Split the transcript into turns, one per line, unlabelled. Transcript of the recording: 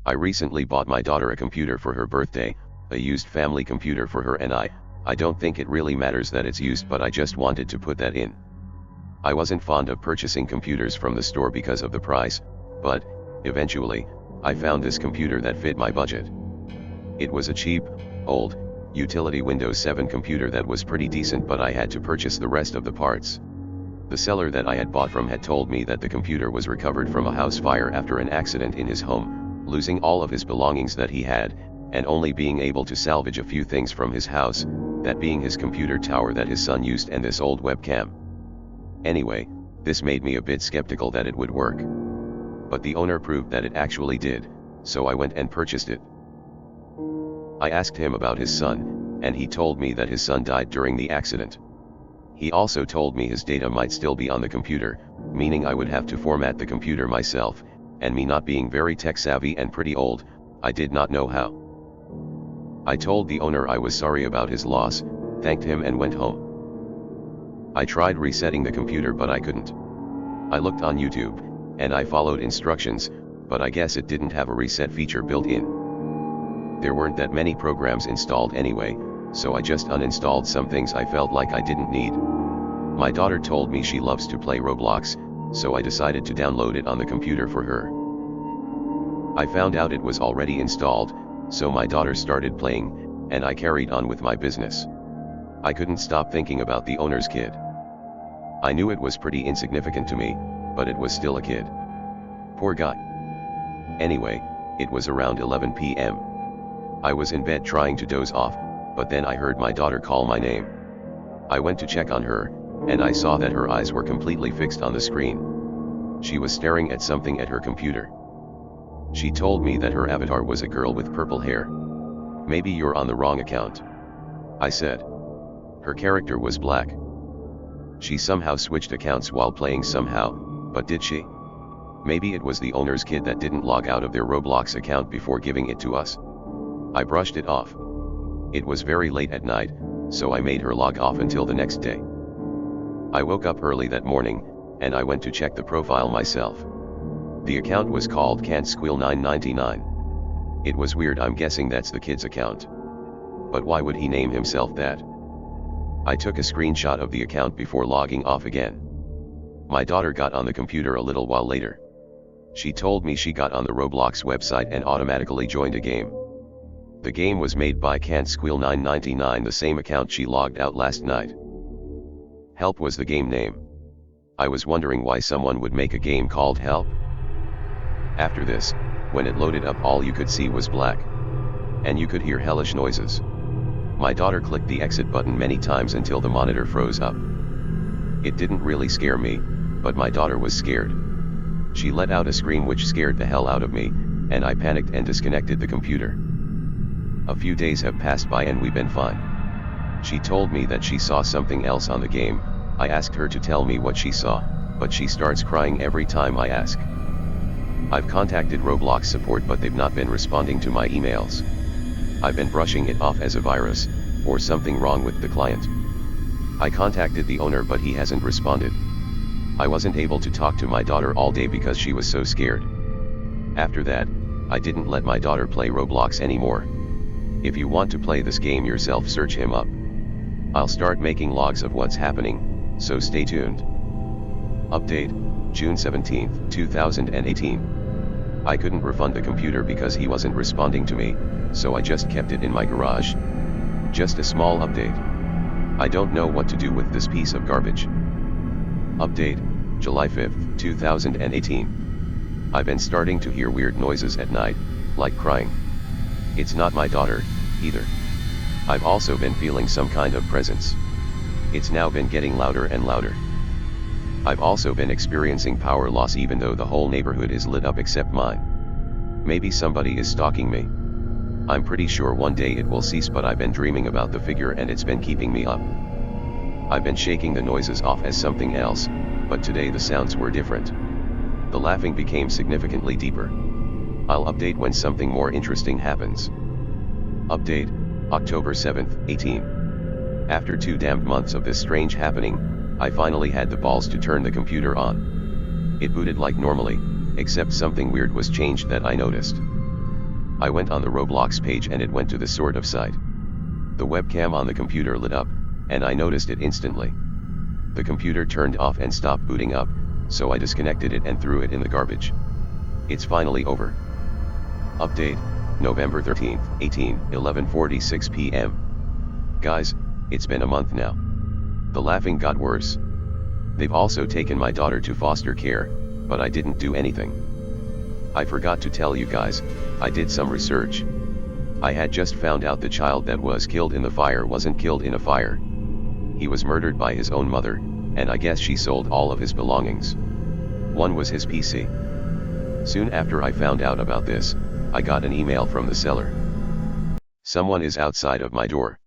I recently bought my daughter a computer for her birthday, a used family computer for her and I don't think it really matters that it's used, but I just wanted to put that in. I wasn't fond of purchasing computers from the store because of the price, but, eventually, I found this computer that fit my budget. It was a cheap, old, utility Windows 7 computer that was pretty decent, but I had to purchase the rest of the parts. The seller that I had bought from had told me that the computer was recovered from a house fire after an accident in his home, losing all of his belongings that he had, and only being able to salvage a few things from his house, that being his computer tower that his son used and this old webcam. Anyway, this made me a bit skeptical that it would work. But the owner proved that it actually did, so I went and purchased it. I asked him about his son, and he told me that his son died during the accident. He also told me his data might still be on the computer, meaning I would have to format the computer myself, and me not being very tech savvy and pretty old, I did not know how. I told the owner I was sorry about his loss, thanked him and went home. I tried resetting the computer but I couldn't. I looked on YouTube, and I followed instructions, but I guess it didn't have a reset feature built in. There weren't that many programs installed anyway, so I just uninstalled some things I felt like I didn't need. My daughter told me she loves to play Roblox, so I decided to download it on the computer for her. I found out it was already installed, so my daughter started playing, and I carried on with my business. I couldn't stop thinking about the owner's kid. I knew it was pretty insignificant to me, but it was still a kid. Poor guy. Anyway, it was around 11 p.m. I was in bed trying to doze off, but then I heard my daughter call my name. I went to check on her, and I saw that her eyes were completely fixed on the screen. She was staring at something at her computer. She told me that her avatar was a girl with purple hair. "Maybe you're on the wrong account," I said. Her character was black. She somehow switched accounts while playing somehow, but did she? Maybe it was the owner's kid that didn't log out of their Roblox account before giving it to us. I brushed it off. It was very late at night, so I made her log off until the next day. I woke up early that morning, and I went to check the profile myself. The account was called Can't Squeal 999. It was weird, I'm guessing that's the kid's account. But why would he name himself that? I took a screenshot of the account before logging off again. My daughter got on the computer a little while later. She told me she got on the Roblox website and automatically joined a game. The game was made by Can't Squeal 999, the same account she logged out last night. Help was the game name. I was wondering why someone would make a game called Help. After this, when it loaded up, all you could see was black. And you could hear hellish noises. My daughter clicked the exit button many times until the monitor froze up. It didn't really scare me, but my daughter was scared. She let out a scream which scared the hell out of me, and I panicked and disconnected the computer. A few days have passed by and we've been fine. She told me that she saw something else on the game. I asked her to tell me what she saw, but she starts crying every time I ask. I've contacted Roblox support, but they've not been responding to my emails. I've been brushing it off as a virus, or something wrong with the client. I contacted the owner, but he hasn't responded. I wasn't able to talk to my daughter all day because she was so scared. After that, I didn't let my daughter play Roblox anymore. If you want to play this game yourself, search him up. I'll start making logs of what's happening, so stay tuned. Update, June 17, 2018. I couldn't refund the computer because he wasn't responding to me, so I just kept it in my garage. Just a small update. I don't know what to do with this piece of garbage. Update, July 5, 2018. I've been starting to hear weird noises at night, like crying. It's not my daughter, either. I've also been feeling some kind of presence. It's now been getting louder and louder. I've also been experiencing power loss even though the whole neighborhood is lit up except mine. Maybe somebody is stalking me. I'm pretty sure one day it will cease, but I've been dreaming about the figure and it's been keeping me up. I've been shaking the noises off as something else, but today the sounds were different. The laughing became significantly deeper. I'll update when something more interesting happens. Update, October 7th, 18. After 2 damned months of this strange happening, I finally had the balls to turn the computer on. It booted like normally, except something weird was changed that I noticed. I went on the Roblox page and it went to the sort of site. The webcam on the computer lit up, and I noticed it instantly. The computer turned off and stopped booting up, so I disconnected it and threw it in the garbage. It's finally over. Update, November 13th, 11:46 p.m. Guys, it's been a month now. The laughing got worse. They've also taken my daughter to foster care, but I didn't do anything. I forgot to tell you guys, I did some research. I had just found out the child that was killed in the fire wasn't killed in a fire. He was murdered by his own mother, and I guess she sold all of his belongings. One was his PC. Soon after I found out about this, I got an email from the seller. Someone is outside of my door.